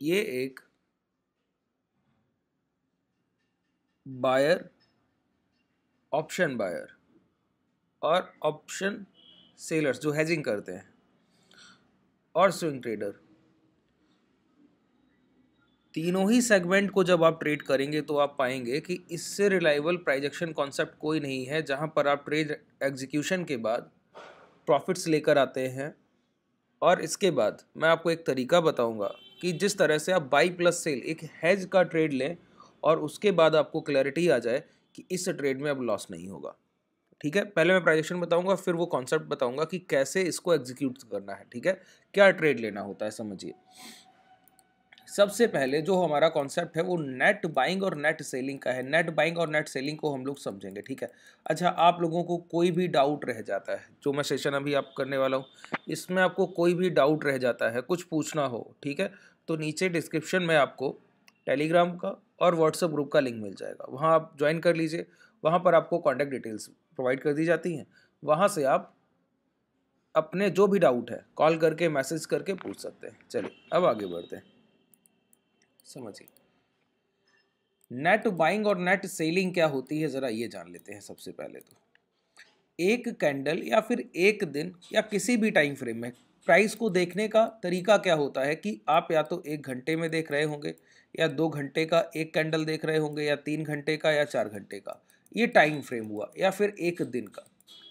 ये एक buyer, option buyer और ऑप्शन सेलर्स जो हेजिंग करते हैं और स्विंग ट्रेडर, तीनों ही सेगमेंट को जब आप ट्रेड करेंगे तो आप पाएंगे कि इससे रिलायबल प्राइस एक्शन कॉन्सेप्ट कोई नहीं है, जहां पर आप ट्रेड एग्जीक्यूशन के बाद प्रॉफिट्स लेकर आते हैं। और इसके बाद मैं आपको एक तरीका बताऊंगा कि जिस तरह से आप बाई प्लस सेल एक हेज का ट्रेड लें और उसके बाद आपको क्लैरिटी आ जाए कि इस ट्रेड में अब लॉस नहीं होगा। ठीक है, पहले मैं प्राइजेक्शन बताऊंगा, फिर वो कॉन्सेप्ट बताऊंगा कि कैसे इसको एग्जीक्यूट करना है। ठीक है, क्या ट्रेड लेना होता है समझिए। सबसे पहले जो हमारा कॉन्सेप्ट है वो नेट बाइंग और नेट सेलिंग का है। नेट बाइंग और नेट सेलिंग को हम लोग समझेंगे। ठीक है, अच्छा, आप लोगों को कोई भी डाउट रह जाता है, जो मैं सेशन अभी आप करने वाला हूँ इसमें आपको कोई भी डाउट रह जाता है, कुछ पूछना हो, ठीक है, तो नीचे डिस्क्रिप्शन में आपको टेलीग्राम का और व्हाट्सएप ग्रुप का लिंक मिल जाएगा, वहाँ आप ज्वाइन कर लीजिए। वहाँ पर आपको कॉन्टैक्ट डिटेल्स प्रोवाइड कर दी जाती हैं, वहाँ से आप अपने जो भी डाउट है कॉल करके मैसेज करके पूछ सकते हैं। चलिए अब आगे बढ़ते हैं, समझिए नेट बाइंग और नेट सेलिंग क्या होती है, जरा ये जान लेते हैं। सबसे पहले तो एक कैंडल या फिर एक दिन या किसी भी टाइम फ्रेम में प्राइस को देखने का तरीका क्या होता है कि आप या तो 1 घंटे में देख रहे होंगे, या 2 घंटे का एक कैंडल देख रहे होंगे, या 3 घंटे का, या 4 घंटे का, ये टाइम फ्रेम हुआ, या फिर एक दिन का।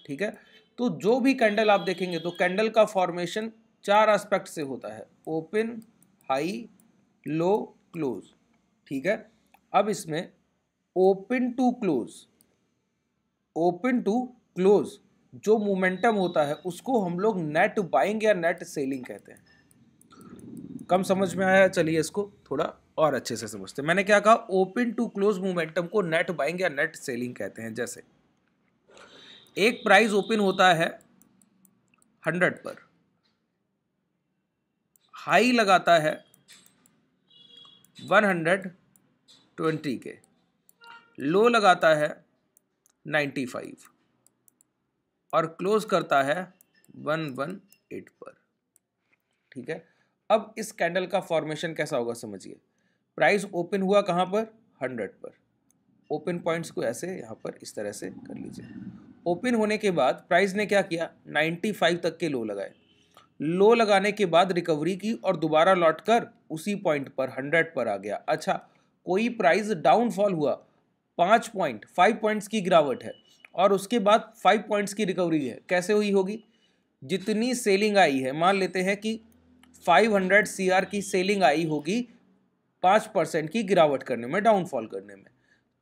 ठीक है, तो जो भी कैंडल आप देखेंगे तो कैंडल का फॉर्मेशन 4 एस्पेक्ट से होता है, ओपन, हाई, लो, क्लोज। ठीक है, अब इसमें open to close, open to close जो मोमेंटम होता है उसको हम लोग नेट बाइंग या नेट सेलिंग कहते हैं। कम समझ में आया, चलिए इसको थोड़ा और अच्छे से समझते हैं। मैंने क्या कहा, ओपन टू क्लोज मोमेंटम को नेट बाइंग या नेट सेलिंग कहते हैं। जैसे एक प्राइस ओपन होता है 100 पर, हाई लगाता है 120 के, लो लगाता है 95 और क्लोज करता है 118 पर। ठीक है, अब इस कैंडल का फॉर्मेशन कैसा होगा समझिए। प्राइस ओपन हुआ कहां पर, 100 पर। ओपन पॉइंट्स को ऐसे यहां पर इस तरह से कर लीजिए। ओपन होने के बाद प्राइस ने क्या किया, 95 तक के लो लगाए। लो लगाने के बाद रिकवरी की और दोबारा लौटकर उसी पॉइंट पर 100 पर आ गया। अच्छा, कोई प्राइस डाउनफॉल हुआ, 5 पॉइंट्स की गिरावट है और उसके बाद 5 पॉइंट्स की रिकवरी है, कैसे हुई होगी, जितनी सेलिंग आई है, मान लेते हैं कि 500 CR की सेलिंग आई होगी 5% की गिरावट करने में, डाउनफॉल करने में,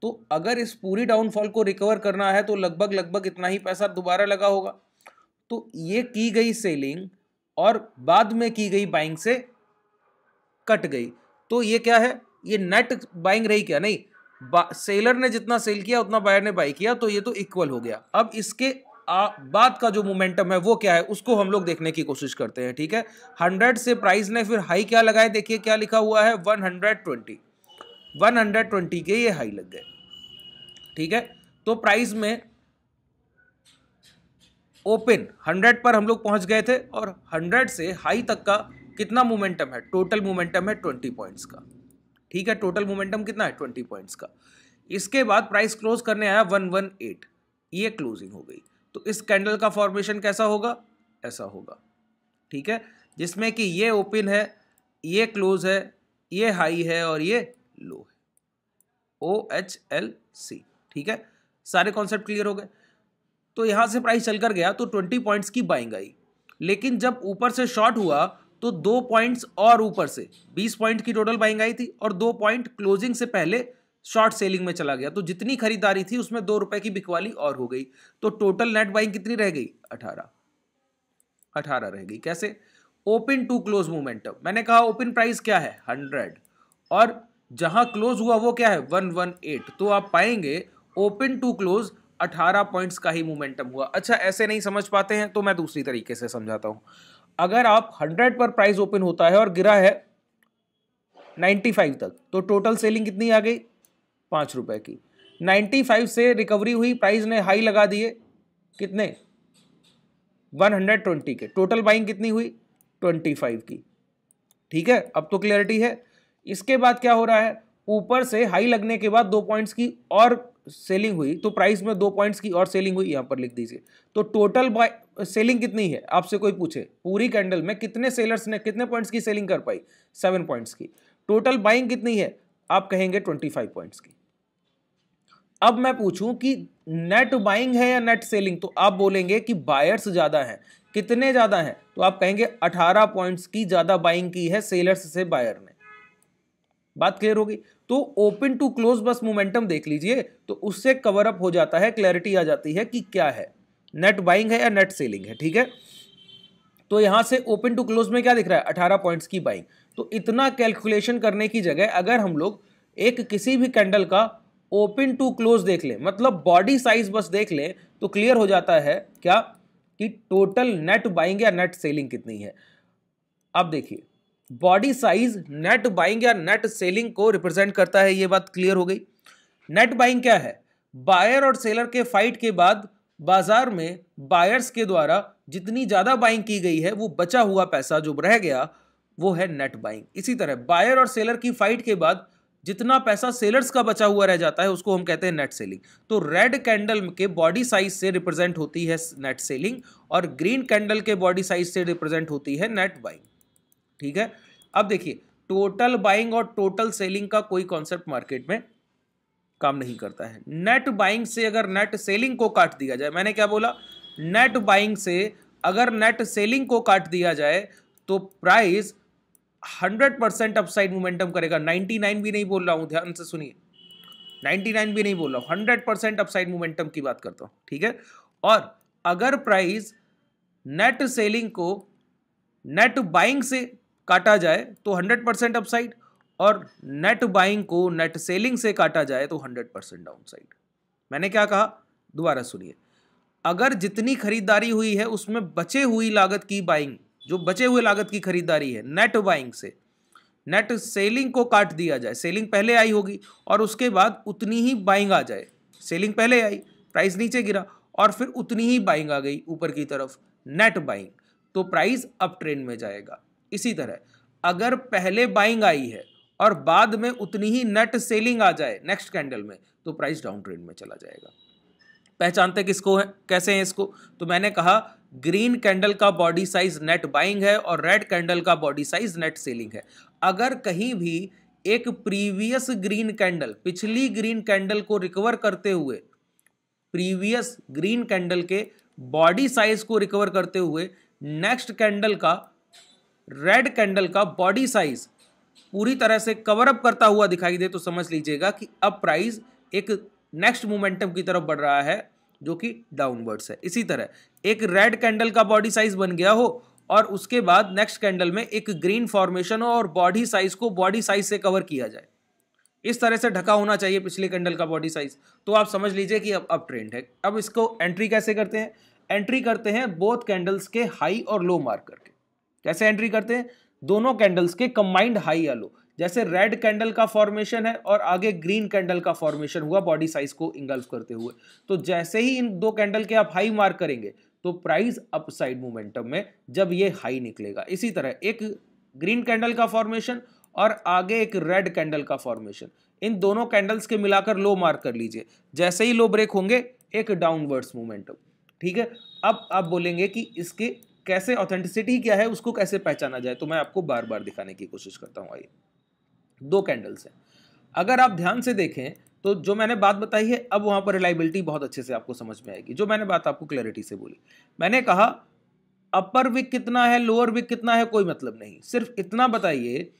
तो अगर इस पूरी डाउनफॉल को रिकवर करना है तो लगभग इतना ही पैसा दोबारा लगा होगा। तो ये की गई सेलिंग और बाद में की गई बाइंग से कट गई, तो ये क्या है, ये नेट बाइंग रही क्या, नहीं, सेलर ने जितना सेल किया उतना बायर ने बाई किया, तो ये तो इक्वल हो गया। अब इसके बाद का जो मोमेंटम है वो क्या है, उसको हम लोग देखने की कोशिश करते हैं। ठीक है, 100 से प्राइस ने फिर हाई क्या लगाए, देखिए क्या लिखा हुआ है, 120 के ये हाई लग गए। ठीक है, तो प्राइस में ओपन 100 पर हम लोग पहुंच गए थे और 100 से हाई तक का कितना मोमेंटम है, टोटल मोमेंटम है 20 पॉइंट्स का। ठीक है, टोटल मोमेंटम कितना है, 20 पॉइंट्स का। इसके बाद प्राइस क्लोज करने आया 118, ये क्लोजिंग हो गई। तो इस कैंडल का फॉर्मेशन कैसा होगा, ऐसा होगा। ठीक है, जिसमें कि ये ओपन है, ये क्लोज है, ये हाई है और ये लो है, OHLC। ठीक है, सारे कॉन्सेप्ट क्लियर हो गए। तो यहां से प्राइस चलकर गया तो 20 पॉइंट्स की बाइंग आई, लेकिन जब ऊपर से शॉर्ट हुआ तो 2 पॉइंट्स और ऊपर से 20 पॉइंट की टोटल बाइंग आई थी और 2 पॉइंट क्लोजिंग से पहले शॉर्ट सेलिंग में चला गया, तो जितनी खरीदारी थी उसमें 2 रुपए की बिकवाली और हो गई, तो टोटल नेट बाइंग कितनी रह गई, 18 रह गई। कैसे, ओपन टू क्लोज मोमेंटम, मैंने कहा ओपन प्राइस क्या है 100 और जहां क्लोज हुआ वो क्या है 118, तो आप पाएंगे ओपन टू क्लोज 18 पॉइंट्स का ही मोमेंटम हुआ। अच्छा, ऐसे नहीं समझ पाते हैं तो मैं दूसरी तरीके से समझाता हूं। अगर आप 100 पर प्राइस ओपन होता है और गिरा है 95 तक, तो टोटल सेलिंग कितनी आ गई, 5 रुपए की। 95 से रिकवरी हुई, प्राइस ने हाई लगा दिए कितने, 120 के, टोटल बाइंग कितनी हुई, 25 की। ठीक है, अब तो क्लियरिटी है। इसके बाद क्या हो रहा है, ऊपर से हाई लगने के बाद 2 पॉइंट्स की और सेलिंग हुई, तो प्राइस में 2 पॉइंट्स की और सेलिंग हुई, यहां पर लिख दीजिए। तो टोटल सेलिंग कितनी है, आपसे कोई पूछे पूरी कैंडल में कितने सेलर्स ने कितने पॉइंट्स की सेलिंग कर पाई, 7 पॉइंट्स की। टोटल बाइंग कितनी है, आप कहेंगे 25 पॉइंट्स की। अब मैं पूछूं कि नेट बाइंग है या नेट सेलिंग, तो आप बोलेंगे कि बायर्स ज्यादा हैं। कितने ज्यादा हैं, तो आप कहेंगे 18 पॉइंट्स की ज्यादा बाइंग की है सेलर्स से बायर ने। बात क्लियर होगी। तो ओपन टू क्लोज बस मोमेंटम देख लीजिए, तो उससे कवर अप हो जाता है, क्लैरिटी आ जाती है कि क्या है, नेट बाइंग है या नेट सेलिंग है। ठीक है, तो यहां से ओपन टू क्लोज में क्या दिख रहा है, 18 पॉइंट्स की बाइंग। तो इतना कैलकुलेशन करने की जगह अगर हम लोग एक किसी भी कैंडल का ओपन टू क्लोज देख लें, मतलब बॉडी साइज बस देख लें, तो क्लियर हो जाता है क्या कि टोटल नेट बाइंग या नेट सेलिंग कितनी है। अब देखिए, बॉडी साइज नेट बाइंग या नेट सेलिंग को रिप्रेजेंट करता है, ये बात क्लियर हो गई। नेट बाइंग क्या है, बायर और सेलर के फाइट के बाद बाजार में बायर्स के द्वारा जितनी ज्यादा बाइंग की गई है, वो बचा हुआ पैसा जो रह गया वो है नेट बाइंग। इसी तरह बायर और सेलर की फाइट के बाद जितना पैसा सेलर्स का बचा हुआ रह जाता है, उसको हम कहते हैं नेट सेलिंग। तो रेड कैंडल के बॉडी साइज से रिप्रेजेंट होती है नेट सेलिंग, और ग्रीन कैंडल के बॉडी साइज से रिप्रेजेंट होती है नेट बाइंग। ठीक है, अब देखिए, टोटल बाइंग और टोटल सेलिंग का कोई कॉन्सेप्ट मार्केट में काम नहीं करता है। नेट बाइंग से अगर नेट सेलिंग को काट दिया जाए, मैंने क्या बोला, नेट बाइंग से अगर नेट सेलिंग को काट दिया जाए तो प्राइस 100% अपसाइड मोमेंटम करेगा। 99 भी नहीं बोल रहा हूं, ध्यान से सुनिए, 99 भी नहीं बोल रहा हूं, 100% अपसाइड मोमेंटम की बात करता हूं। ठीक है, और अगर प्राइस नेट सेलिंग को नेट बाइंग से काटा जाए तो 100% अपसाइड, और नेट बाइंग को नेट सेलिंग से काटा जाए तो 100% डाउनसाइड। मैंने क्या कहा, दोबारा सुनिए, अगर जितनी खरीदारी हुई है उसमें बचे हुई लागत की बाइंग, जो बचे हुए लागत की खरीदारी है नेट बाइंग से नेट सेलिंग को काट दिया जाए, सेलिंग पहले आई होगी और उसके बाद उतनी ही बाइंग आ जाए, सेलिंग पहले आई, प्राइस नीचे गिरा और फिर उतनी ही बाइंग आ गई ऊपर की तरफ, नेट बाइंग, तो प्राइस अप ट्रेंड में जाएगा। इसी तरह अगर पहले बाइंग आई है और बाद में उतनी ही नेट सेलिंग आ जाए नेक्स्ट कैंडल में, तो प्राइस डाउन ट्रेंड में चला जाएगा। पहचानते किसको है, कैसे हैं इसको, तो मैंने कहा ग्रीन कैंडल का बॉडी साइज नेट बाइंग है और रेड कैंडल का बॉडी साइज नेट सेलिंग है। अगर कहीं भी एक प्रीवियस ग्रीन कैंडल पिछली ग्रीन कैंडल को रिकवर करते हुए, प्रीवियस ग्रीन कैंडल के बॉडी साइज को रिकवर करते हुए नेक्स्ट कैंडल का रेड कैंडल का बॉडी साइज पूरी तरह से कवर अप करता हुआ दिखाई दे, तो समझ लीजिएगा कि अब प्राइस एक नेक्स्ट मोमेंटम की तरफ बढ़ रहा है जो कि डाउनवर्ड्स है। इसी तरह एक रेड कैंडल का बॉडी साइज बन गया हो और उसके बाद नेक्स्ट कैंडल में एक ग्रीन फॉर्मेशन हो और बॉडी साइज को बॉडी साइज से कवर किया जाए, इस तरह से ढका होना चाहिए पिछले कैंडल का बॉडी साइज, तो आप समझ लीजिए कि अब ट्रेंड है। अब इसको एंट्री कैसे करते हैं, एंट्री करते हैं बोथ कैंडल्स के हाई और लो मार्क करके। कैसे एंट्री करते हैं, दोनों कैंडल्स के कंबाइंड हाई या लो, जैसे रेड कैंडल का फॉर्मेशन है और आगे ग्रीन कैंडल का फॉर्मेशन हुआ बॉडी साइज को इंगल्फ करते हुए, तो जैसे ही इन दो कैंडल के आप हाई मार्क करेंगे तो प्राइस अपसाइड मोमेंटम में जब ये हाई निकलेगा। इसी तरह एक ग्रीन कैंडल का फॉर्मेशन और आगे एक रेड कैंडल का फॉर्मेशन, इन दोनों कैंडल्स के मिलाकर लो मार्क कर लीजिए, जैसे ही लो ब्रेक होंगे एक डाउनवर्ड्स मोमेंटम। ठीक है, अब आप बोलेंगे कि इसके कैसे ऑथेंटिसिटी क्या है, उसको कैसे पहचाना जाए, तो मैं आपको बार बार दिखाने की कोशिश करता हूं। आइए, दो कैंडल्स हैं, अगर आप ध्यान से देखें तो जो मैंने बात बताई है अब वहां पर रिलायबिलिटी बहुत अच्छे से आपको समझ में आएगी। जो मैंने बात आपको क्लैरिटी से बोली, मैंने कहा अपर विक कितना है लोअर विक कितना है कोई मतलब नहीं, सिर्फ इतना बताइए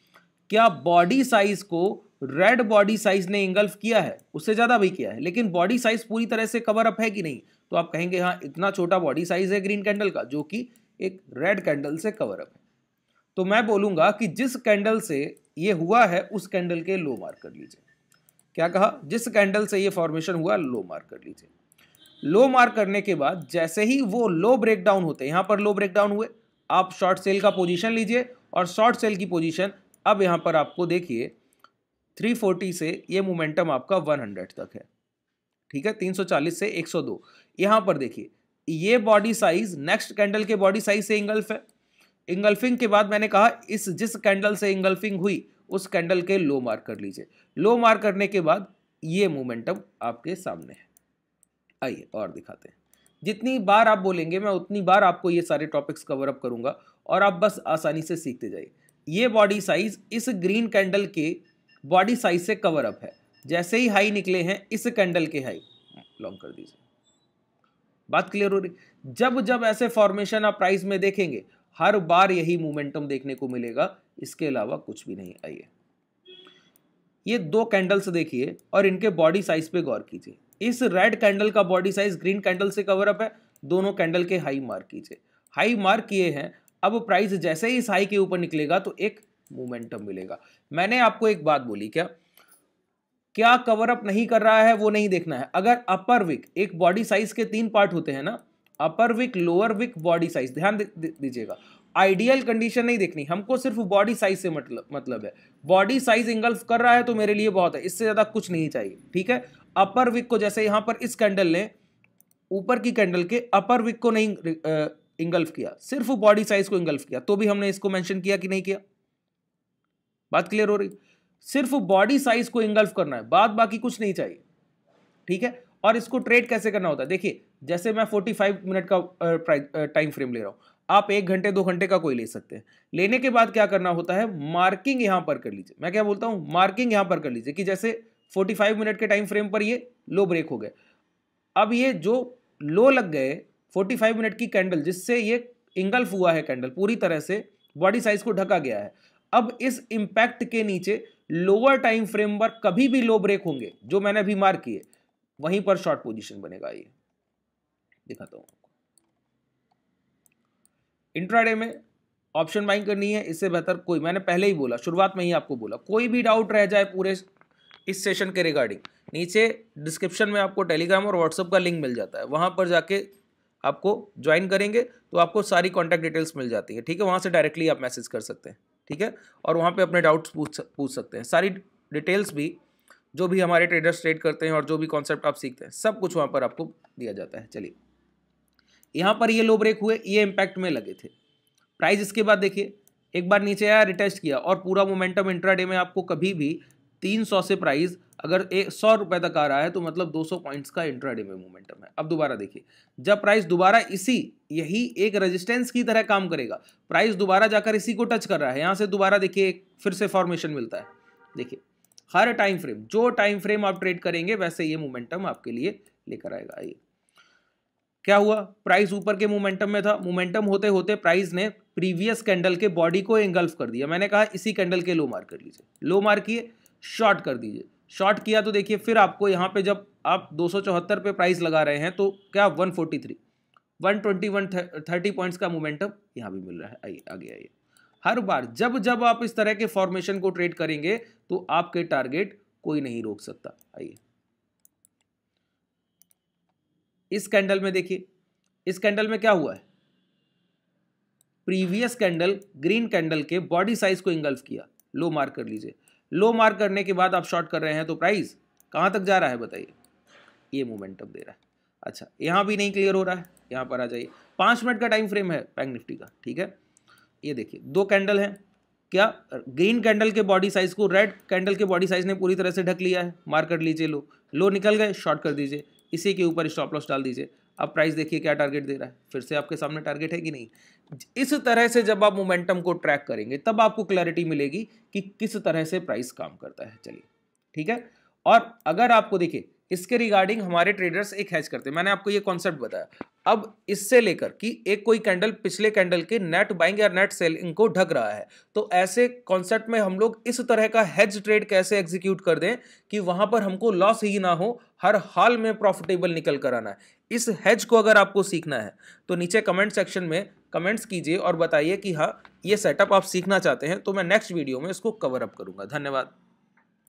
क्या बॉडी साइज को रेड बॉडी साइज ने इंगल्फ किया है, उससे ज्यादा भी किया है, लेकिन बॉडी साइज पूरी तरह से कवर अप है कि नहीं, तो आप कहेंगे हाँ इतना छोटा बॉडी साइज है ग्रीन कैंडल का जो कि एक रेड कैंडल से कवर अप है। तो मैं बोलूंगा कि जिस कैंडल से ये हुआ है उस कैंडल के लो मार्क कर लीजिए। क्या कहा, जिस कैंडल से ये फॉर्मेशन हुआ लो मार्क कर लीजिए। लो मार्क करने के बाद जैसे ही वो लो ब्रेकडाउन होते हैं, यहां पर लो ब्रेकडाउन हुए, आप शॉर्ट सेल का पोजीशन लीजिए और शॉर्ट सेल की पोजीशन अब यहां पर आपको देखिए 340 से ये मोमेंटम आपका 100 तक है। ठीक है, 340 से 102, यहां पर देखिए ये बॉडी साइज नेक्स्ट कैंडल के बॉडी साइज से इंगल्फ है। इंगल्फिंग के बाद मैंने कहा इस जिस कैंडल से इंगल्फिंग हुई उस कैंडल के लो मार्क कर लीजिए। लो मार्क करने के बाद ये मोमेंटम आपके सामने है। आइए और दिखाते हैं। जितनी बार आप बोलेंगे मैं उतनी बार आपको ये सारे टॉपिक्स कवर अप करूंगा और आप बस आसानी से सीखते जाइए। ये बॉडी साइज इस ग्रीन कैंडल के बॉडी साइज से कवर अप है। जैसे ही हाई निकले हैं इस कैंडल के हाई लॉन्ग कर दीजिए। बात क्लियर हो रही? जब जब ऐसे फॉर्मेशन आप प्राइस में देखेंगे हर बार यही मोमेंटम देखने को मिलेगा, इसके अलावा कुछ भी नहीं। आइए ये दो कैंडल्स देखिए और इनके बॉडी साइज पे गौर कीजिए। इस रेड कैंडल का बॉडी साइज ग्रीन कैंडल से कवर अप है। दोनों कैंडल के हाई मार्क कीजिए। हाई मार्क किए हैं। अब प्राइस जैसे ही इस हाई के ऊपर निकलेगा तो एक मोमेंटम मिलेगा। मैंने आपको एक बात बोली, क्या कवर अप नहीं कर रहा है वो नहीं देखना है। अगर अपर विक, एक बॉडी साइज के 3 पार्ट होते हैं ना, upper wick, lower wick, body size, ध्यान दीजिएगा। आइडियल कंडीशन नहीं देखनी, हमको सिर्फ बॉडी साइज से मतलब है। बॉडी साइज इंगल्फ कर रहा है तो मेरे लिए बहुत है, इससे ज्यादा कुछ नहीं चाहिए। ठीक है, अपर विक को जैसे यहां पर इस कैंडल ने ऊपर की कैंडल के अपर विक को नहीं इंगल्फ किया, सिर्फ बॉडी साइज को इंगल्फ किया, तो भी हमने इसको मेंशन किया कि नहीं किया। बात क्लियर हो रही? सिर्फ बॉडी साइज को इंगल्फ करना है, बाद बाकी कुछ नहीं चाहिए। ठीक है, और इसको ट्रेड कैसे करना होता है देखिए, जैसे मैं 45 मिनट का टाइम फ्रेम ले रहा हूं, आप 1 घंटे 2 घंटे का कोई ले सकते हैं। लेने के बाद क्या करना होता है, मार्किंग यहां पर कर लीजिए। मैं क्या बोलता हूं, मार्किंग यहां पर कर लीजिए कि जैसे 45 मिनट के टाइम फ्रेम पर ये लो ब्रेक हो गए। अब ये जो लो लग गए 45 मिनट की कैंडल, जिससे ये इंगल्फ हुआ है कैंडल, पूरी तरह से बॉडी साइज को ढका गया है। अब इस इंपैक्ट के नीचे लोअर टाइम फ्रेम पर कभी भी लो ब्रेक होंगे जो मैंने अभी मार्क किए, वहीं पर शॉर्ट पोजीशन बनेगा। ये दिखाता हूं आपको। इंट्राडे में ऑप्शन बाइंग करनी है, इससे बेहतर कोई, मैंने पहले ही बोला, शुरुआत में ही आपको बोला, कोई भी डाउट रह जाए पूरे इस सेशन के रिगार्डिंग, नीचे डिस्क्रिप्शन में आपको टेलीग्राम और व्हाट्सएप का लिंक मिल जाता है, वहां पर जाके आपको ज्वाइन करेंगे तो आपको सारी कॉन्टैक्ट डिटेल्स मिल जाती है। ठीक है, वहां से डायरेक्टली आप मैसेज कर सकते हैं। ठीक है, और वहाँ पे अपने डाउट्स पूछ सकते हैं। सारी डिटेल्स भी, जो भी हमारे ट्रेडर्स ट्रेड करते हैं और जो भी कॉन्सेप्ट आप सीखते हैं, सब कुछ वहाँ पर आपको दिया जाता है। चलिए, यहाँ पर ये लो ब्रेक हुए, ये इम्पैक्ट में लगे थे प्राइस। इसके बाद देखिए एक बार नीचे आया, रिटेस्ट किया और पूरा मोमेंटम इंट्राडे में आपको कभी भी 300 से प्राइस अगर 100 रुपए तक आ रहा है तो मतलब 200 पॉइंट्स का इंट्राडे में मोमेंटम है। अब दोबारा देखिए, जब प्राइस दोबारा यही एक रेजिस्टेंस की तरह काम करेगा, प्राइस दोबारा जाकर इसी को टच कर रहा है, यहां से दोबारा देखिए फिर से फॉर्मेशन मिलता है। देखिए हर टाइम फ्रेम, जो टाइम फ्रेम आप ट्रेड करेंगे वैसे ये मोमेंटम आपके लिए लेकर आएगा। आइए क्या हुआ, प्राइस ऊपर के मोमेंटम में था, मोमेंटम होते होते प्राइस ने प्रीवियस कैंडल के बॉडी को एंगल्फ कर दिया। मैंने कहा इसी कैंडल के लो मार्क कर लीजिए, लो मार्क किए, शॉर्ट कर दीजिए। शॉर्ट किया तो देखिए फिर आपको यहाँ पे जब आप 274 पे प्राइस लगा रहे हैं तो क्या 143, 120, 130 पॉइंट्स का मोमेंटम यहाँ भी मिल रहा है। आइए आगे आइए। हर बार जब जब आप इस तरह के फॉर्मेशन को ट्रेड करेंगे तो आपके टारगेट कोई नहीं रोक सकता। आइए इस कैंडल में देखिए, इस कैंडल में क्या हुआ है, प्रीवियस कैंडल ग्रीन कैंडल के बॉडी साइज को इंगल्फ किया, लो मार्क कर लीजिए। लो मार्क करने के बाद आप शॉर्ट कर रहे हैं तो प्राइस कहां तक जा रहा है बताइए, ये मोमेंटम दे रहा है। अच्छा यहां भी नहीं क्लियर हो रहा है, यहां पर आ जाइए। 5 मिनट का टाइम फ्रेम है बैंक निफ्टी का। ठीक है, ये देखिए 2 कैंडल हैं, क्या ग्रीन कैंडल के बॉडी साइज को रेड कैंडल के बॉडी साइज ने पूरी तरह से ढक लिया है, मार्क कर लीजिए। लो निकल गए, शॉर्ट कर दीजिए, इसी के ऊपर स्टॉप लॉस डाल दीजिए। अब प्राइस देखिए क्या टारगेट दे रहा है, फिर से आपके सामने टारगेट है कि नहीं। इस तरह से जब आप मोमेंटम को ट्रैक करेंगे तब आपको क्लैरिटी मिलेगी कि किस तरह से प्राइस काम करता है। चलिए ठीक है, और अगर आपको देखिए इसके रिगार्डिंग हमारे ट्रेडर्स एक हैज करते हैं, मैंने आपको ये कॉन्सेप्ट बताया। अब इससे लेकर कि एक कोई कैंडल पिछले कैंडल के नेट बाइंग या नेट सेलिंग को ढक रहा है, तो ऐसे कॉन्सेप्ट में हम लोग इस तरह का हेज ट्रेड कैसे एग्जीक्यूट कर दें कि वहां पर हमको लॉस ही ना हो, हर हाल में प्रॉफिटेबल निकल कर आना है। इस हेज को अगर आपको सीखना है तो नीचे कमेंट सेक्शन में कमेंट्स कीजिए और बताइए कि हाँ ये सेटअप आप सीखना चाहते हैं, तो मैं नेक्स्ट वीडियो में इसको कवर अप करूंगा। धन्यवाद।